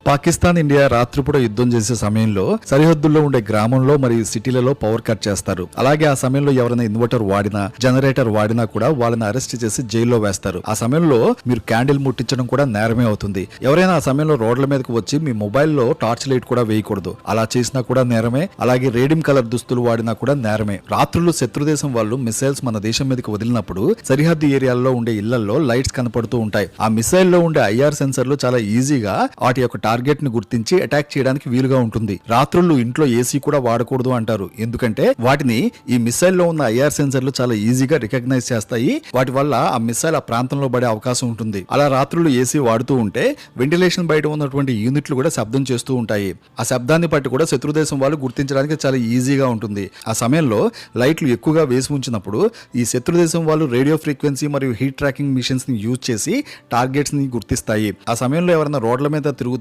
Pakistan India రాత్రిపూట యుద్ధం చేసే సమయంలో సరిహద్దుల్లో ఉండే గ్రామంలో మరియు సిటీలలో పవర్ కట్ చేస్తారు. అలాగే ఆ సమయంలో ఎవరైనా ఇన్వర్టర్ వాడినా జనరేటర్ వాడినా కూడా వాళ్ళని అరెస్ట్ చేసి జైల్లో వేస్తారు. ఆ సమయంలో మీరు క్యాండిల్ ముట్టించడం కూడా నేరమే అవుతుంది. ఎవరైనా ఆ సమయంలో రోడ్ల మీదకి వచ్చి మీ మొబైల్లో టార్చ్ లైట్ కూడా వేయకూడదు. అలా చేసినా కూడా నేరమే. అలాగే రేడియం కలర్ దుస్తులు వాడినా కూడా నేరమే. రాత్రులు శత్రుదేశం వాళ్ళు మిసైల్స్ మన దేశం మీదకి వదిలినప్పుడు సరిహద్దు ఏరియాల్లో ఉండే ఇళ్లలో లైట్స్ కనపడుతూ ఉంటాయి. ఆ మిసైల్ లో ఉండే ఐఆర్ సెన్సర్లు చాలా ఈజీగా వాటి యొక్క టార్గెట్ ని గుర్తించి అటాక్ చేయడానికి వీలుగా ఉంటుంది. రాత్రులు ఇంట్లో ఏసీ కూడా వాడకూడదు అంటారు. ఎందుకంటే వాటిని ఈ మిసైల్ లో ఉన్న ఐఆర్ సెన్సర్లు చాలా ఈజీగా రికగ్నైజ్ చేస్తాయి. వాటి వల్ల ఆ మిసైల్ ఆ ప్రాంతంలో పడే అవకాశం ఉంటుంది. అలా రాత్రులు ఏసీ వాడుతూ ఉంటే వెంటిలేషన్ బయట ఉన్నటువంటి యూనిట్లు కూడా శబ్దం చేస్తూ ఉంటాయి. ఆ శబ్దాన్ని బట్టి కూడా శత్రుదేశం వాళ్ళు గుర్తించడానికి చాలా ఈజీగా ఉంటుంది. ఆ సమయంలో లైట్లు ఎక్కువగా వేసి ఉంచినప్పుడు ఈ శత్రుదేశం వాళ్ళు రేడియో ఫ్రీక్వెన్సీ మరియు హీట్ ట్రాకింగ్ మిషన్స్ ని యూజ్ చేసి టార్గెట్స్ ని గుర్తిస్తాయి. ఆ సమయంలో ఎవరైనా రోడ్ల మీద తిరుగుతూ